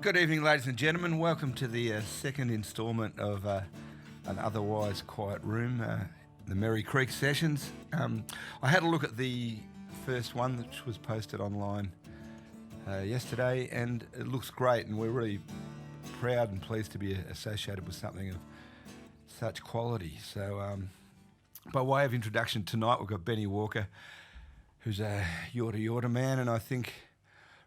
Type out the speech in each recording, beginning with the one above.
Good evening, ladies and gentlemen. Welcome to the second instalment of An Otherwise Quiet Room, the Merri Creek sessions. I had a look at the first one, which was posted online yesterday, and it looks great, and we're really proud and pleased to be associated with something of such quality. So, by way of introduction tonight, we've got Benny Walker, who's a Yorta man, and I think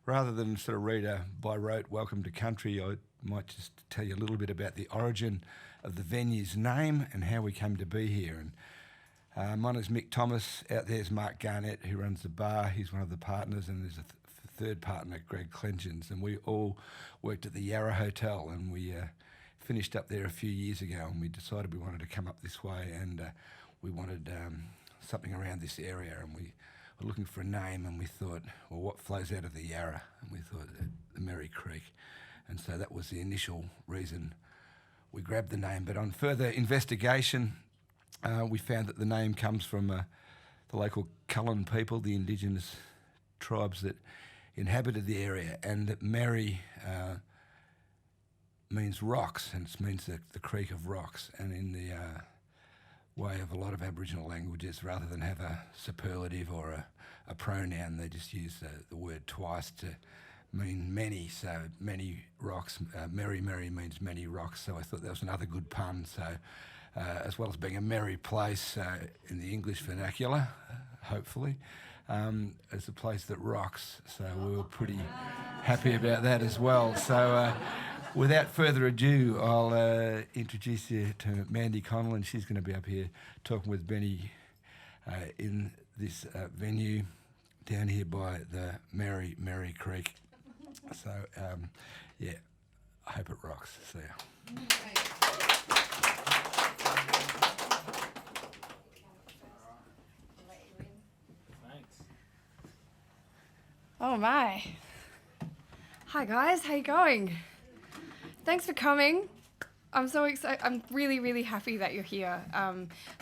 rather than sort of read a by rote welcome to country, I might just tell you a little bit about the origin of the venue's name and how we came to be here. And my name's Mick Thomas. Out there's Mark Garnett, who runs the bar. He's one of the partners, and there's a third partner, Greg Clenchins, and we all worked at the Yarra Hotel, and we finished up there a few years ago, and we decided we wanted to come up this way, and we wanted something around this area, and we were looking for a name, and we thought, well, what flows out of the Yarra? And we thought the Merri Creek. And so that was the initial reason we grabbed the name. But on further investigation, we found that the name comes from the local Cullen people, the indigenous tribes that inhabited the area, and that Merri means rocks, and it means the creek of rocks. And in the way of a lot of Aboriginal languages, rather than have a superlative or a pronoun, they just use the word twice to mean many. So many rocks, Merri means many rocks, so I thought that was another good pun. So as well as being a merry place in the English vernacular, hopefully, it's a place that rocks, so we were pretty happy about that as well. So without further ado, I'll introduce you to Mandy Connell, and she's going to be up here talking with Benny in this venue down here by the Merri Creek. So, yeah, I hope it rocks. See ya. Oh my. Hi guys, how you going? Thanks for coming. I'm so excited. I'm really, really happy that you're here.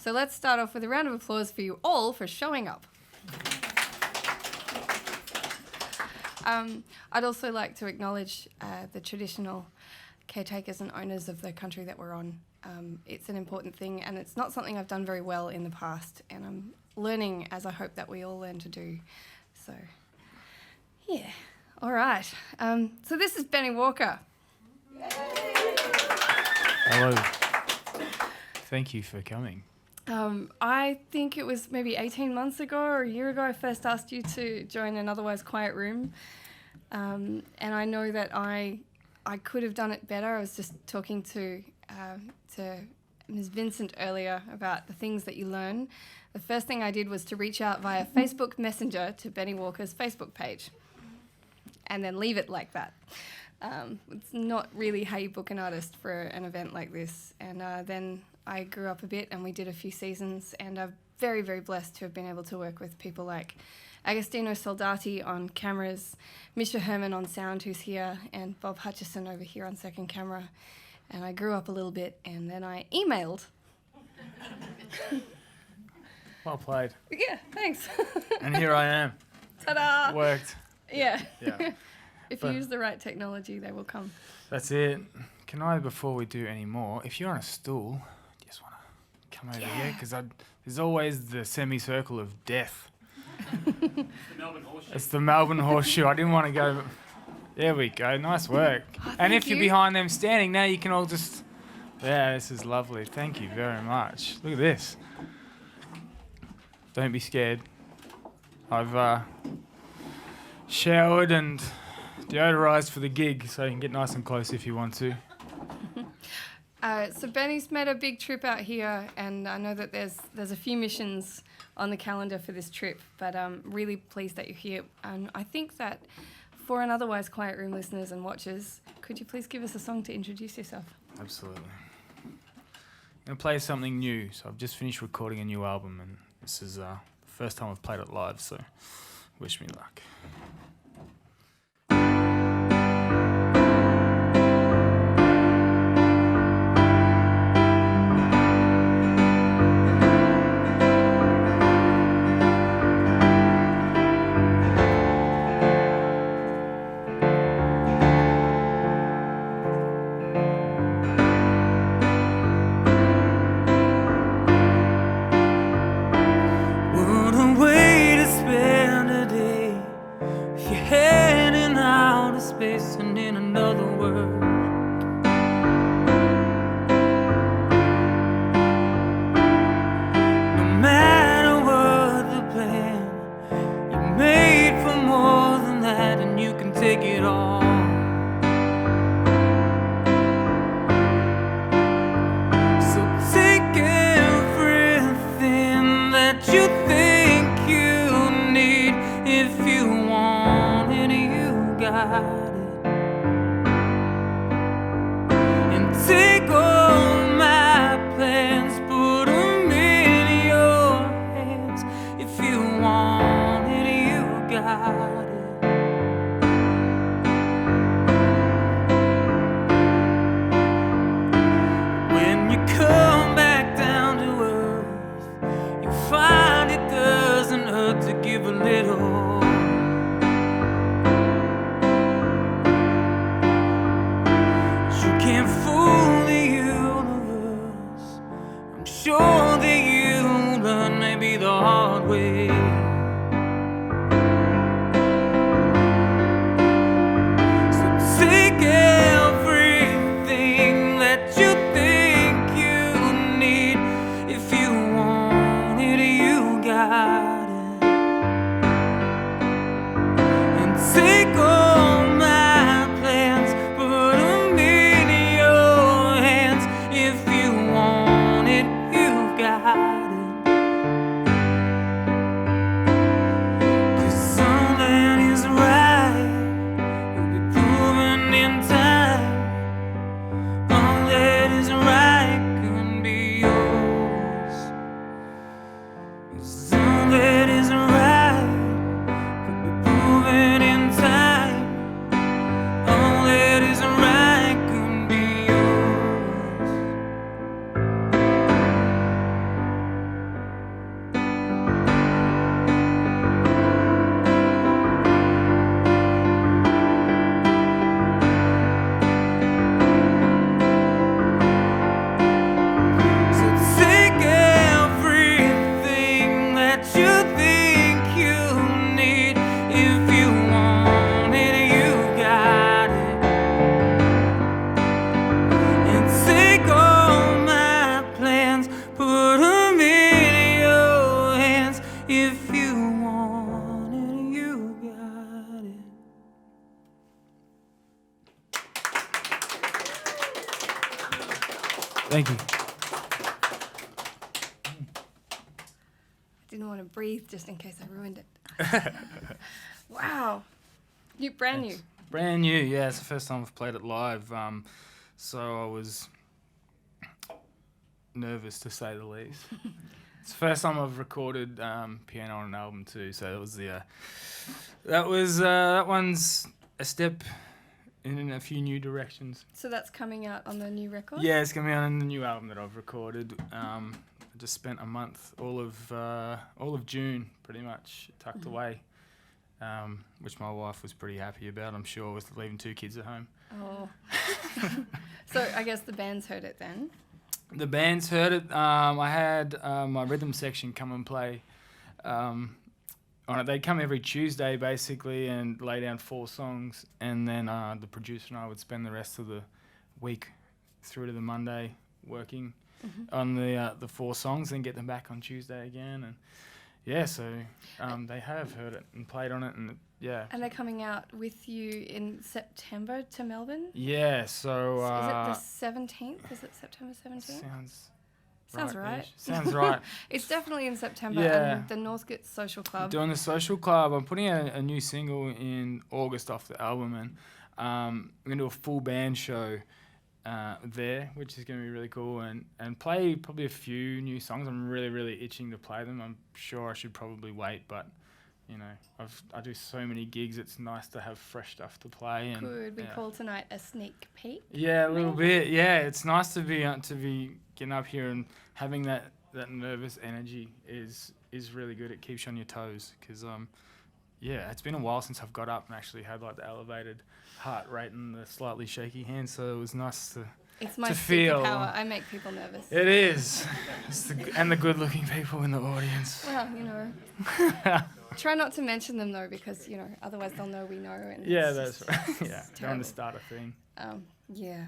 So let's start off with a round of applause for you all for showing up. I'd also like to acknowledge the traditional caretakers and owners of the country that we're on. It's an important thing, and it's not something I've done very well in the past, and I'm learning, as I hope that we all learn to do. So, yeah. All right. So this is Benny Walker. Hello. Thank you for coming. I think it was maybe 18 months ago or a year ago I first asked you to join An Otherwise Quiet Room. And I know that I could have done it better. I was just talking to Ms. Vincent earlier about the things that you learn. The first thing I did was to reach out via Facebook Messenger to Benny Walker's Facebook page and then leave it like that. It's not really how you book an artist for an event like this. And then I grew up a bit and we did a few seasons, and I'm very, very blessed to have been able to work with people like Agostino Soldati on cameras, Misha Herman on sound, who's here, and Bob Hutchison over here on second camera. And I grew up a little bit, and then I emailed. Well played. Yeah, thanks. And here I am. Ta-da! Worked. Yeah. Yeah. If you use the right technology, they will come. That's it. Can I, before we do any more, if you're on a stool, just want to come over here, because there's always the semicircle of death. It's the Melbourne Horseshoe. I didn't want to go. There we go. Nice work. Oh, and if you. you're behind them standing, now you can all just. Yeah, this is lovely. Thank you very much. Look at this. Don't be scared. I've showered and deodorized for the gig, so you can get nice and close if you want to. So Benny's made a big trip out here, and I know that there's a few missions on the calendar for this trip, but I'm really pleased that you're here. And I think that for An Otherwise Quiet Room listeners and watchers, could you please give us a song to introduce yourself? Absolutely. I'm going to play something new. So I've just finished recording a new album, and this is the first time I've played it live, so wish me luck. Sure that you learn maybe the hard way. So take everything that you think you need. If you want it, you got it. And take all my plans, put them in your hands. If you want it, you got it. 'Cause all that is right will be proven in time. All that is right can be yours. 'Cause all that is right will be proven in time. All that is right can be yours. So take everything that you think you need. If you want it, you got it. And take all my plans, put them in your hands. If you want it, you got it. Thank you. Didn't want to breathe just in case I ruined it. Wow. Brand new. Brand new, yeah. It's the first time I've played it live. So I was nervous to say the least. It's the first time I've recorded piano on an album too. So it was that one's a step in a few new directions. So that's coming out on the new record? Yeah, it's gonna be on the new album that I've recorded. I just spent a month, all of June, pretty much tucked away, which my wife was pretty happy about, I'm sure, with leaving 2 kids at home. Oh. So I guess the band's heard it then? The band's heard it. I had my rhythm section come and play on it. They'd come every Tuesday, basically, and lay down 4 songs, and then the producer and I would spend the rest of the week through to the Monday working on the 4 songs, and get them back on Tuesday again. And yeah, so they have heard it and played on it, and yeah. And they're coming out with you in September to Melbourne? Yeah, so... Is it the 17th? Is it September 17th? Sounds right. Sounds right. It's definitely in September. Yeah. And the Northcote Social Club. Doing the Social Club. I'm putting out a new single in August off the album, and I'm going to do a full band show there, which is going to be really cool, and play probably a few new songs. I'm really, really itching to play them. I'm sure I should probably wait, but, you know, I do so many gigs, it's nice to have fresh stuff to play. And Could we call tonight a sneak peek? Yeah, a little bit. Yeah, it's nice to be getting up here and having that nervous energy is really good. It keeps you on your toes, because yeah, it's been a while since I've got up and actually had like the elevated heart rate and the slightly shaky hands, so it was nice to It's my feel. superpower. I make people nervous. It is. And the good-looking people in the audience. Well, you know. Try not to mention them though, because, you know, otherwise they'll know we know. And Yeah, it's that's just- right. it's Yeah, don't want terrible. to start a thing. Yeah.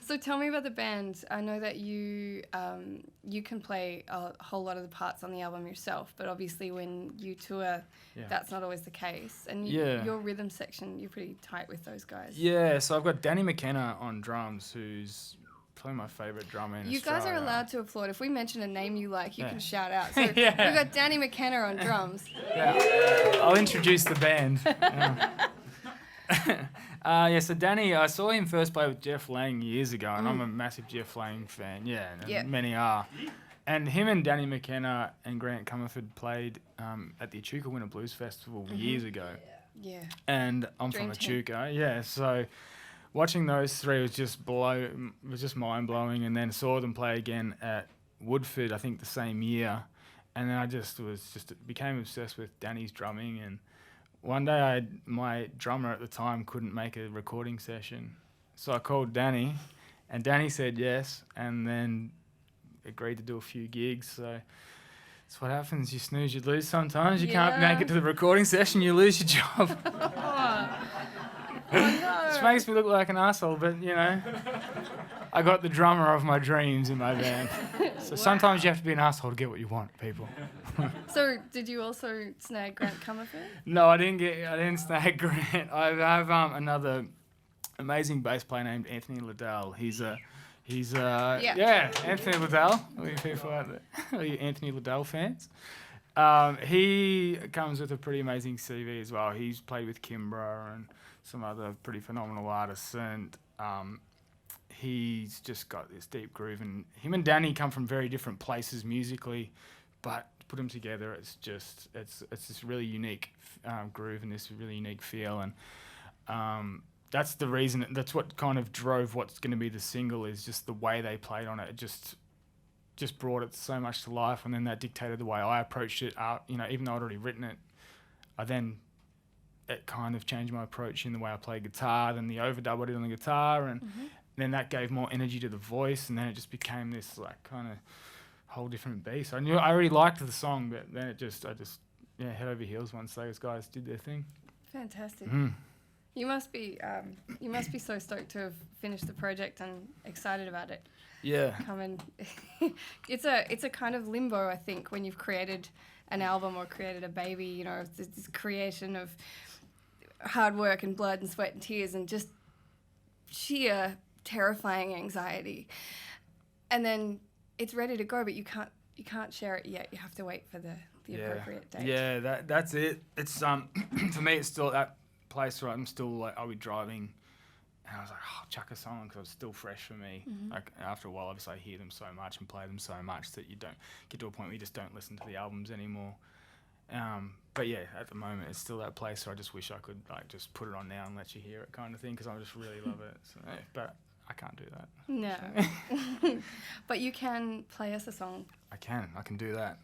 So tell me about the band. I know that you can play a whole lot of the parts on the album yourself, but obviously when you tour, Yeah. that's not always the case. And Yeah. your rhythm section, you're pretty tight with those guys. Yeah, so I've got Danny McKenna on drums, who's probably my favourite drummer in You guys are Australia. allowed to applaud. If we mention a name you like, you Yeah. can shout out. So Yeah. we've got Danny McKenna on drums. Yeah. I'll introduce the band. Yeah. So Danny, I saw him first play with Jeff Lang years ago, and I'm a massive Jeff Lang fan. Yeah, and Yep. many are. And him and Danny McKenna and Grant Comerford played at the Echuca Winter Blues Festival years ago. Yeah. And I'm Dream from team. Echuca, yeah. So watching those three was just mind blowing. And then saw them play again at Woodford, I think the same year. And then I became obsessed with Danny's drumming. And one day my drummer at the time couldn't make a recording session, so I called Danny, and Danny said yes. And then agreed to do a few gigs. So that's what happens. You snooze, you lose sometimes. You can't make it to the recording session, you lose your job. Oh, no. Which makes me look like an asshole, but you know, I got the drummer of my dreams in my band. So sometimes you have to be an asshole to get what you want, people. So did you also snag Grant Comerford? No, I didn't snag Grant. I have another amazing bass player named Anthony Liddell. He's Anthony Liddell. All you people out there, all you Anthony Liddell fans. He comes with a pretty amazing CV as well. He's played with Kimbra and some other pretty phenomenal artists, and he's just got this deep groove. And him and Danny come from very different places musically, but to put them together, it's this really unique groove and this really unique feel. And that's the reason. That's what kind of drove what's going to be the single, is just the way they played on it. It just brought it so much to life, and then that dictated the way I approached it. You know, even though I'd already written it, it kind of changed my approach in the way I play guitar. Then the overdub I did on the guitar, and then that gave more energy to the voice, and then it just became this like kind of whole different beast. I already liked the song, but then I just head over heels once those guys did their thing. Fantastic. You must be so stoked to have finished the project and excited about it. Yeah. It's a kind of limbo, I think, when you've created an album or created a baby. You know, it's this creation of hard work and blood and sweat and tears and just sheer terrifying anxiety. And then it's ready to go, but you can't share it yet. You have to wait for the appropriate date. Yeah, that's it. It's for me, it's still at that place where I'm still like, I'll be driving, and I was like, oh, chuck a song, because it's still fresh for me. Like after a while, obviously, I hear them so much and play them so much that you don't get to a point where you just don't listen to the albums anymore. But yeah, at the moment, it's still that place where I just wish I could like just put it on now and let you hear it, kind of thing, because I just really love it. So, but I can't do that. No. But you can play us a song. I can do that.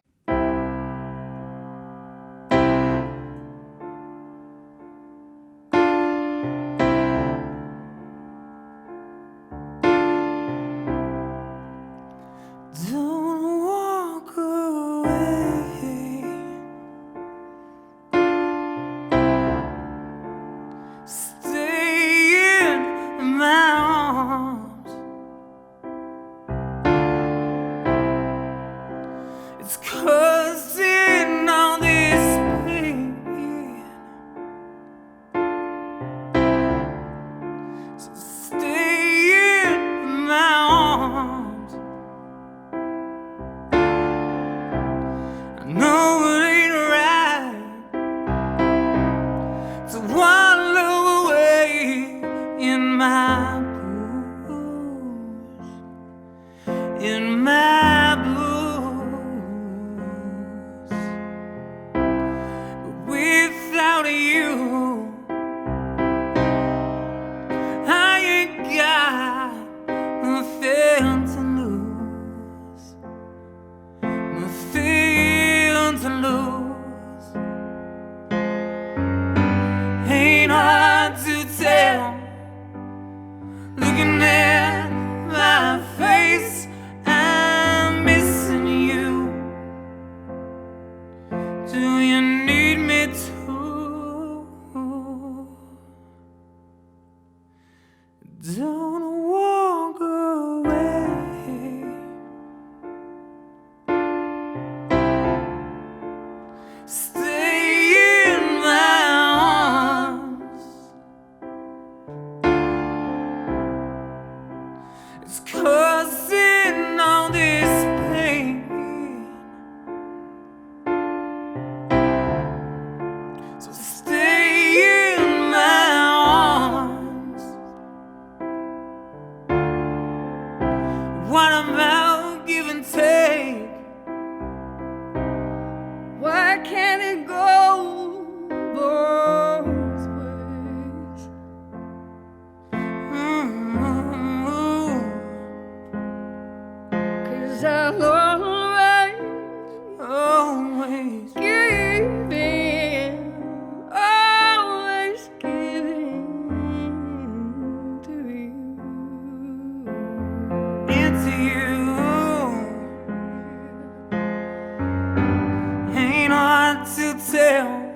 hotel,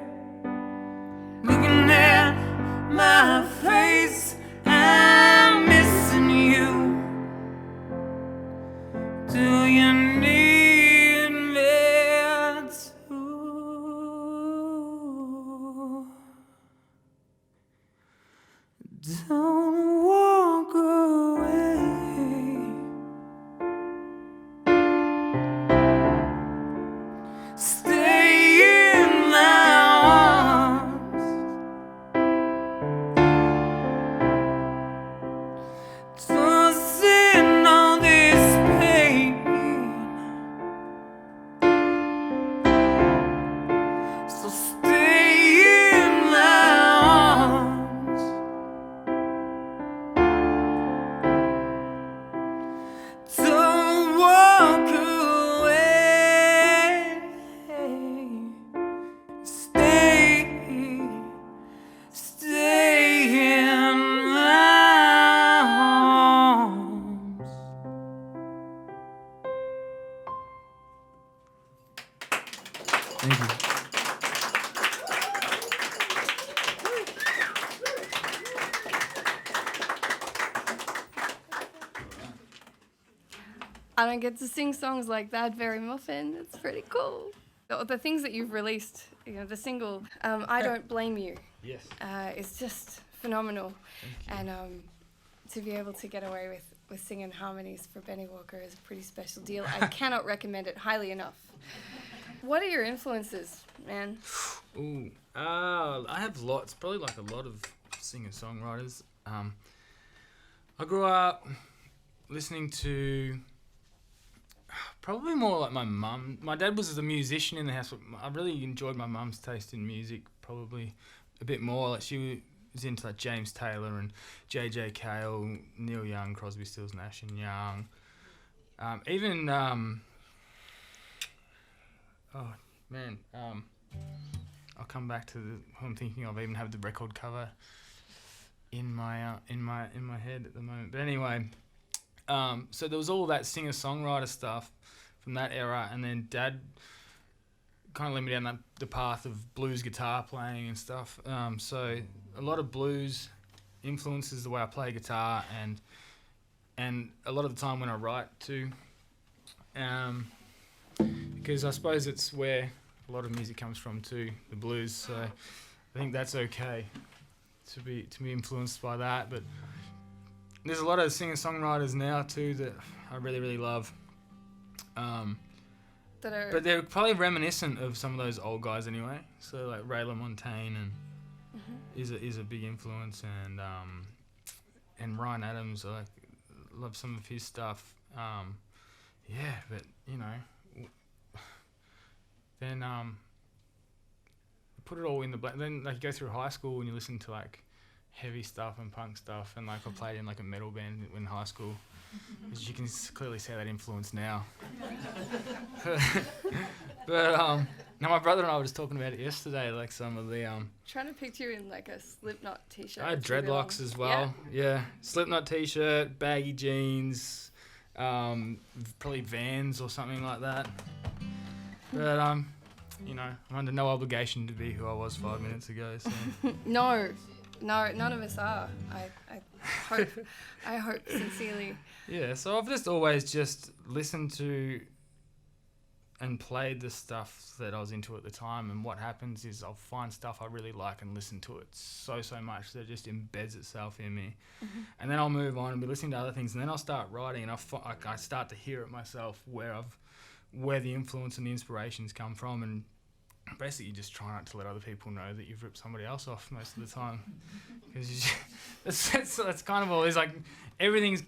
looking at my face. I'm missing you. Do you need me too? Don't walk away. Stay in my arms. Tossing all this pain. So stay in my arms. Don't walk away. Stay in my arms. Thank you. I don't get to sing songs like that very often. It's pretty cool. The things that you've released, the single, I Don't Blame You, Yes. is just phenomenal. And to be able to get away with singing harmonies for Benny Walker is a pretty special deal. I cannot recommend it highly enough. What are your influences, man? Ooh, I have lots, probably like a lot of singer-songwriters. I grew up listening to probably more like my mum. My dad was a musician in the house, but I really enjoyed my mum's taste in music probably a bit more. Like she was into like James Taylor and J.J. Cale, Neil Young, Crosby, Stills, Nash and Young. Even oh man, I'll come back to who I'm thinking of. I even have the record cover in my head at the moment. But anyway, so there was all that singer-songwriter stuff from that era, and then Dad kind of led me down the path of blues guitar playing and stuff. So a lot of blues influences the way I play guitar, and a lot of the time when I write too, because I suppose it's where a lot of music comes from too, the blues. So I think that's okay to be influenced by that. But there's a lot of singer-songwriters now too that I really, really love. But they're probably reminiscent of some of those old guys anyway. So like Ray LaMontagne and is a big influence, and Ryan Adams. I love some of his stuff. But then put it all in the then like you go through high school and you listen to like heavy stuff and punk stuff, and like I played in like a metal band in high school. As you can clearly see that influence now. But now my brother and I were just talking about it yesterday, like some of the Trying to picture you in like a Slipknot t-shirt. I had dreadlocks as well. Yeah. Slipknot t-shirt, baggy jeans, probably Vans or something like that. But I'm under no obligation to be who I was 5 minutes ago. So. No, none of us are. I hope sincerely. Yeah, so I've just always just listened to and played the stuff that I was into at the time, and what happens is I'll find stuff I really like and listen to it so much that it just embeds itself in me. And then I'll move on and be listening to other things, and then I'll start writing, and I start to hear it myself where the influence and the inspirations come from, and basically just try not to let other people know that you've ripped somebody else off most of the time, because that's kind of all. It's like everything's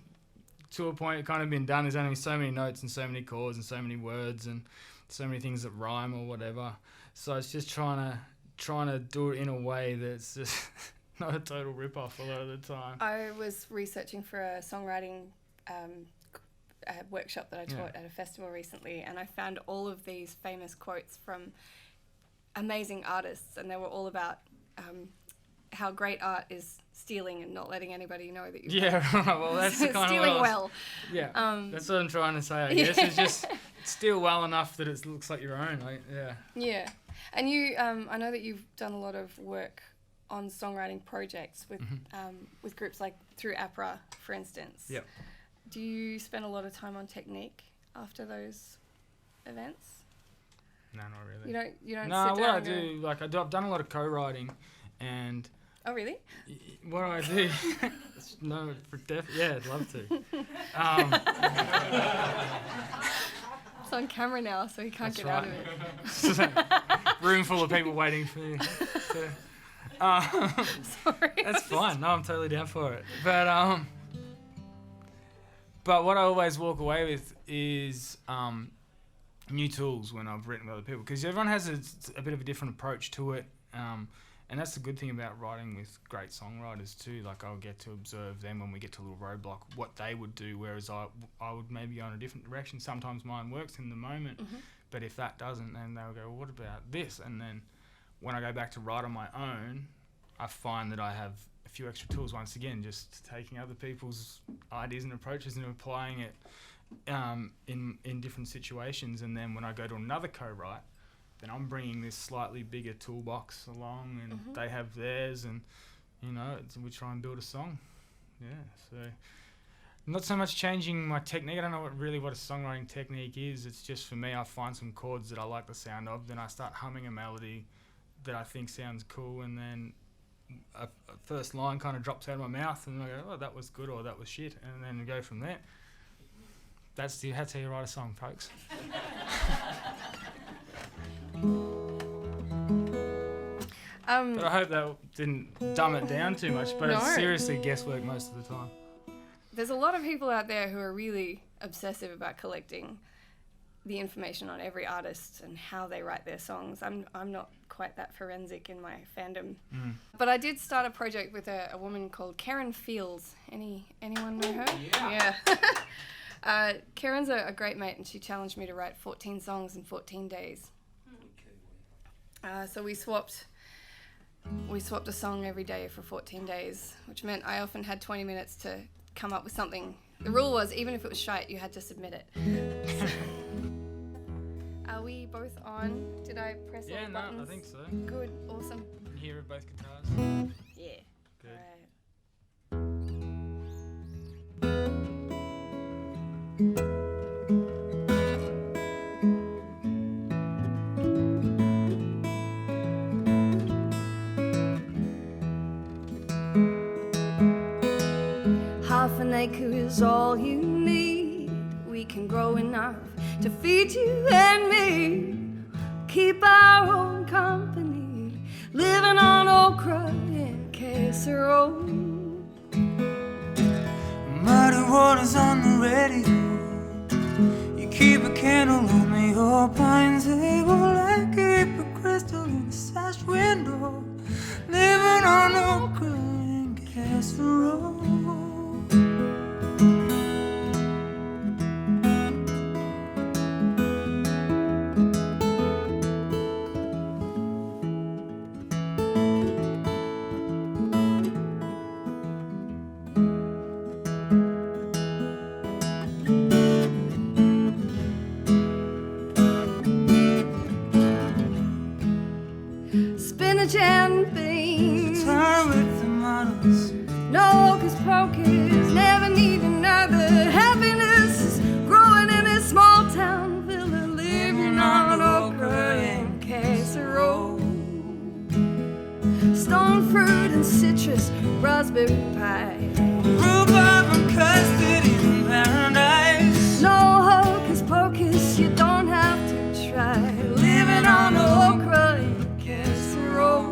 to a point kind of been done. There's only so many notes and so many chords and so many words and so many things that rhyme or whatever. So it's just trying to do it in a way that's just not a total rip off a lot of the time. I was researching for a songwriting workshop that I taught at a festival recently, and I found all of these famous quotes from amazing artists, and they were all about how great art is stealing and not letting anybody know that you've well, that's the kind stealing of well. Yeah, that's what I'm trying to say. I guess it's just steal well enough that it looks like your own. And you, I know that you've done a lot of work on songwriting projects with groups like through APRA, for instance. Yep. Do you spend a lot of time on technique after those events? No, not really. You don't. No, sit what down I and do, I've done a lot of co-writing, and Oh, really? what I do, no, yeah, I'd love to. It's on camera now, so you can't That's get out of right. it. Room full of people waiting for me. Sorry. That's fine. No, I'm totally down for it. But what I always walk away with is new tools when I've written with other people, because everyone has a bit of a different approach to it. And that's the good thing about writing with great songwriters too. Like, I'll get to observe them when we get to a little roadblock, what they would do, whereas I would maybe go in a different direction. Sometimes mine works in the moment, but if that doesn't, then they'll go, well, what about this? And then when I go back to write on my own, I find that I have a few extra tools. Once again, just taking other people's ideas and approaches and applying it in different situations. And then when I go to another co-write, then I'm bringing this slightly bigger toolbox along, and they have theirs, and we try and build a song. Yeah, so not so much changing my technique. I don't know what a songwriting technique is. It's just, for me, I find some chords that I like the sound of, then I start humming a melody that I think sounds cool, and then a first line kind of drops out of my mouth, and I go, oh, that was good, or that was shit, and then go from there. That's how you write a song, folks. But I hope that didn't dumb it down too much, but it's seriously guesswork most of the time. There's a lot of people out there who are really obsessive about collecting the information on every artist and how they write their songs. I'm not quite that forensic in my fandom. But I did start a project with a woman called Karen Fields. Anyone know her? Yeah. Karen's a great mate, and she challenged me to write 14 songs in 14 days. So we swapped a song every day for 14 days, which meant I often had 20 minutes to come up with something. The rule was, even if it was shite, you had to submit it. Are we both on? Did I press all the buttons? Yeah, I think so. Good, awesome. Can you hear both guitars? Yeah. Good. All right. Half an acre is all you need. We can grow enough to feed you and me. Keep our own company, living on okra and casserole. Muddy waters on the radio. You keep a candle on the old pine table. I keep a crystal in the sash window, living on okra and casserole. Spinach and beans, Time with the models. no hocus pocus, never need another. Happiness is growing in this small town villa, living on okra and casserole. Stone fruit and citrus, raspberry pie, Rhubarb and custard in paradise. no hocus pocus, you don't have to try. Living on okra and casserole.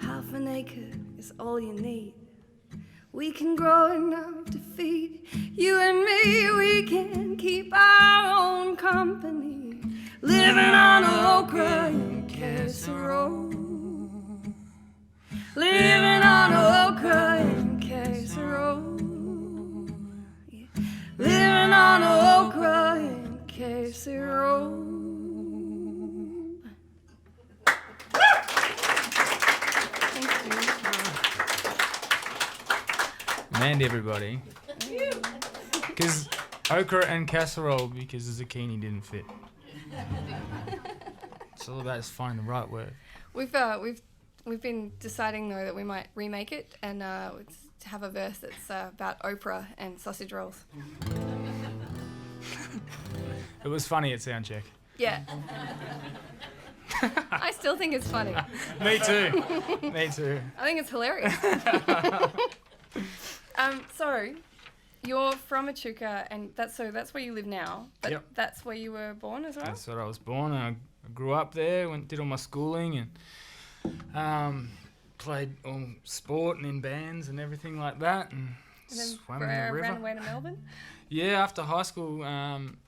Half an acre is all you need. We can grow enough to feed you and me. We can keep our own company, living on okra and casserole. Living on okra and casserole. Mandy, everybody. Because OKRA and casserole, because the zucchini didn't fit. It's all about finding the right word. We've been deciding though that we might remake it and to have a verse that's about Oprah and sausage rolls. It was funny at soundcheck. Yeah. I still think it's funny. Me too. Me too. I think it's hilarious. So you're from Echuca, and that's where you live now. But Yep. that's where you were born as well. That's where I was born. I grew up there, did all my schooling, and played all sport and in bands and everything like that, and And then swam in the river. ran away to Melbourne. Yeah, after high school,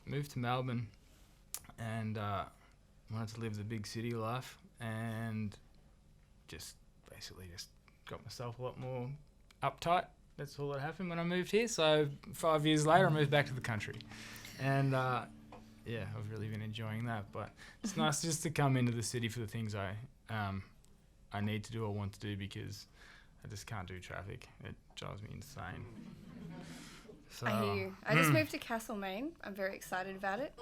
moved to Melbourne, and wanted to live the big city life, and just basically got myself a lot more uptight. That's all that happened when I moved here. So 5 years later, I moved back to the country, and yeah, I've really been enjoying that. But it's nice just to come into the city for the things I need to do or want to do, because I just can't do traffic. It drives me insane. So, I hear you. I just moved to Castlemaine. I'm very excited about it.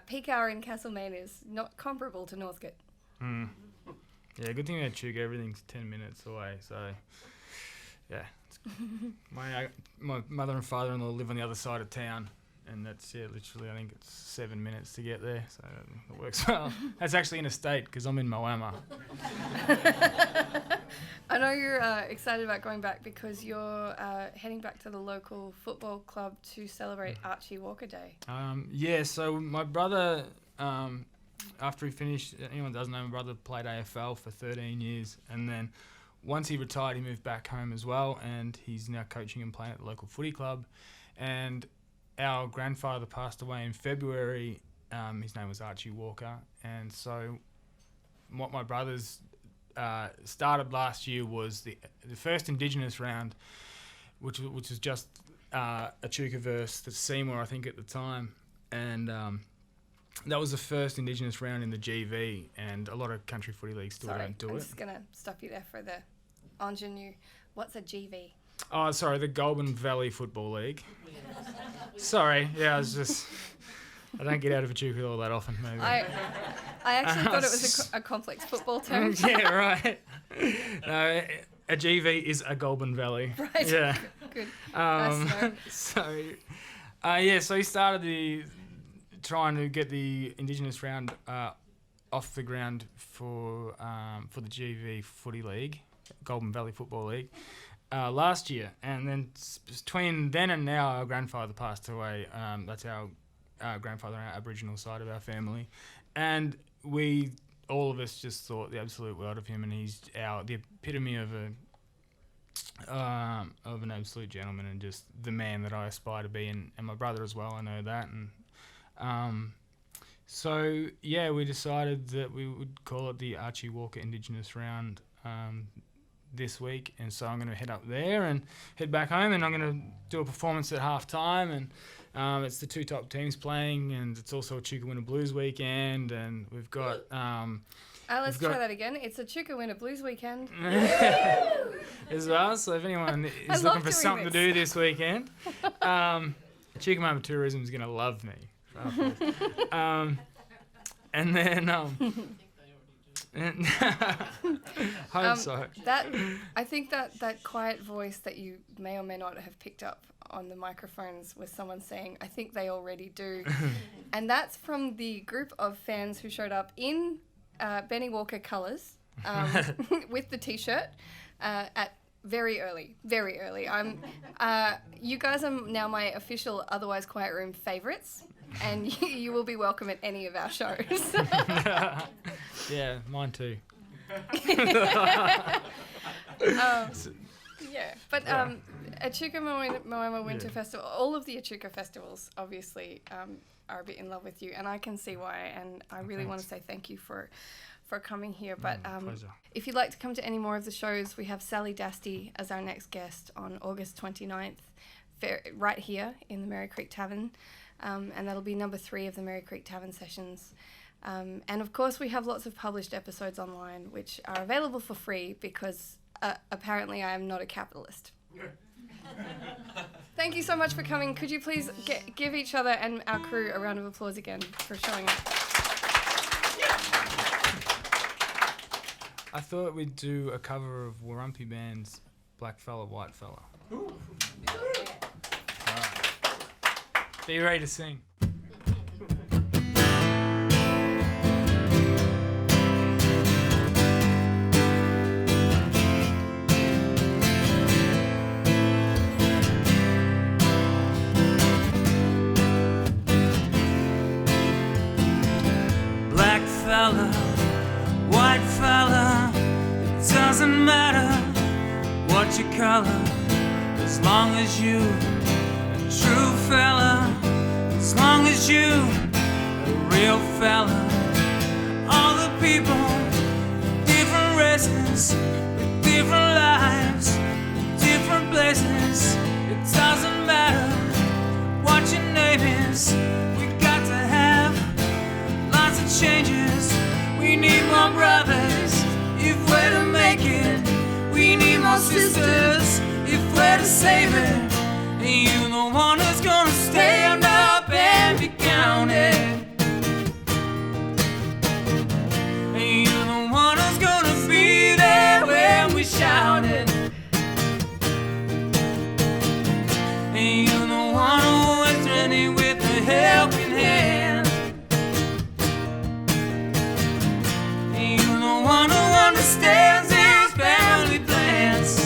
Peak hour in Castlemaine is not comparable to Northcote. Yeah, good thing about Echuca, everything's 10 minutes away. So, yeah. My mother and father-in-law live on the other side of town, and that's, literally, I think it's 7 minutes to get there. So it works well. That's actually in a state, because I'm in Moama. I know you're excited about going back because you're heading back to the local football club to celebrate Archie Walker Day. Yeah, so my brother, after he finished, anyone doesn't know, my brother played AFL for 13 years, and then once he retired, he moved back home as well, and he's now coaching and playing at the local footy club. And our grandfather passed away in February. His name was Archie Walker, and so what my brothers started last year was the first Indigenous round, which was just Echuca verse the Seymour, I think, at the time, and that was the first Indigenous round in the GV, and a lot of country footy leagues still don't do it. I'm just gonna stop you there for the ingenue. What's a GV? Oh, sorry, the Goulburn Valley Football League. Sorry, yeah, I don't get out of Echuca all that often, maybe. I actually thought it was a complex football term. Yeah, right. No, a GV is a Goulburn Valley. Right. Yeah. Good. Nice to know. So he started trying to get the Indigenous round off the ground for the GV Footy League, Goulburn Valley Football League, last year, and then between then and now, our grandfather passed away. That's our grandfather on our Aboriginal side of our family, and all of us just thought the absolute world of him, and he's the epitome of an absolute gentleman, and just the man that I aspire to be, and my brother as well. I know that, and so yeah, we decided that we would call it the Archie Walker Indigenous Round this week, and so I'm going to head up there and head back home, and I'm going to do a performance at half time, and it's the two top teams playing, and it's also a Echuca Winter Blues weekend, and we've got let's try that again. It's a Echuca Winter Blues weekend. as well, so if anyone is looking for something to do this weekend, Echuca Moment Tourism is going to love me. And then hope so. I think that quiet voice that you may or may not have picked up on the microphones was someone saying, "I think they already do," and that's from the group of fans who showed up in Benny Walker colours with the T-shirt at very early. You guys are now my official Otherwise Quiet Room favourites, and you will be welcome at any of our shows. Yeah, mine too. Yeah, but Echuca Moama Winter Festival, all of the Echuca festivals obviously are a bit in love with you, and I can see why, and I really want to say thank you for coming here. But pleasure. if you'd like to come to any more of the shows, we have Sally Dasty as our next guest on August 29th, right here in the Merri Creek Tavern, and that'll be number 3 of the Merri Creek Tavern sessions. And of course, we have lots of published episodes online, which are available for free because apparently I am not a capitalist. Thank you so much for coming. Could you please give each other and our crew a round of applause again for showing up? I thought we'd do a cover of Warumpi Band's Black Fella, White Fella. All right. Be ready to sing. White fella, it doesn't matter what your color, as long as you a true fella, as long as you a real fella. All the people, different races, with different lives, different places. It doesn't matter what your name is. We got to have lots of changes. We need more brothers if we're to make it. We need more sisters if we're to save it. And you're the one who's gonna stand up and be counted. And you're the one who's gonna be there when we shout it. And you're the one who is ready with a helping hand. One who understands his family plans.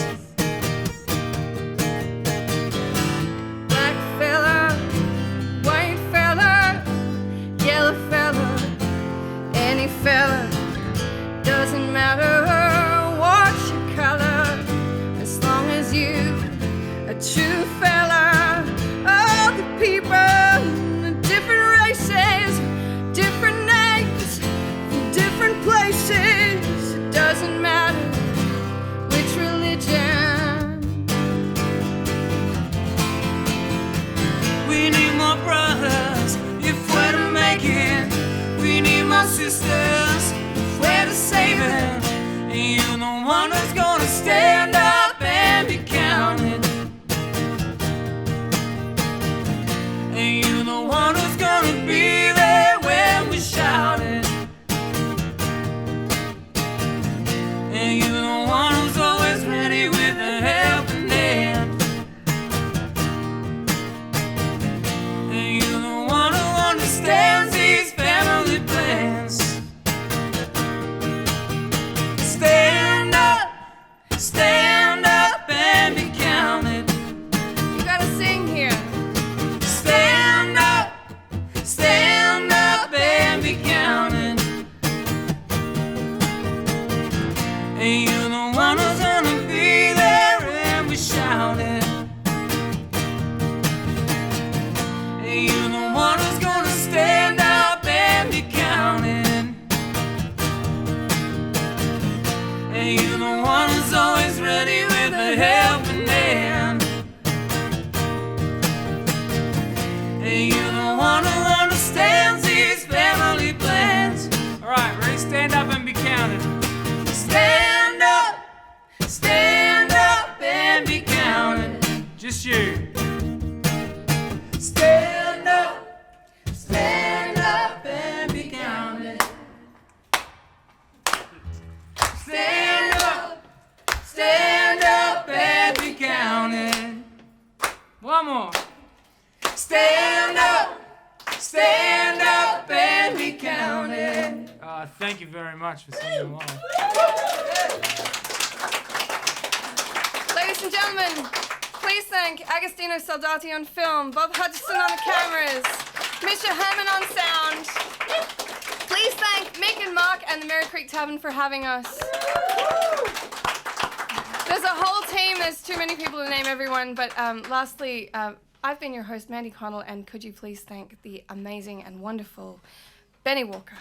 Black fella, white fella, yellow fella, any fella, doesn't matter what your color, as long as you a true fella. All the people, the different races, different names, different places. Doesn't matter which religion. We need more brothers if we're to make it. We need more sisters if we're to save it. And you're the one who's gonna stand up and be counted. And you're the one who's gonna be there when we shout it. And you're the one who's always ready with a helping hand. And you're the one who understands these family plans. Stand up and be counted. You gotta sing here. Stand up and be counted. And you're the one who's gonna be there when we shout it. And you're the one who's gonna stand up and be counted. And you're the one who's always ready with a helping hand. And you're the one who understands these family plans. All right, ready? Stand up and be counted. Stand up and be counted. Just you. Stand up and be counted. Stand up and be counted. One more. Stand up and be counted. Thank you very much for singing along. Ladies and gentlemen, please thank Agostino Soldati on film, Bob Hutchison on the cameras, Misha Herman on sound. Please thank Mick and Mark and the Merri Creek Tavern for having us. There's a whole team, there's too many people to name everyone, but lastly, I've been your host, Mandy Connell, and could you please thank the amazing and wonderful Benny Walker.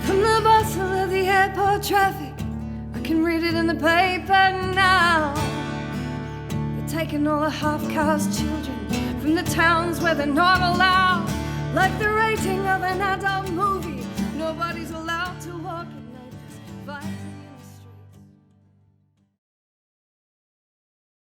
From the bustle of the airport traffic, I can read it in the paper now. They're taking all the half-caste children from the towns where they're not allowed. Like the rating of an adult movie, nobody's allowed to walk at night. This fight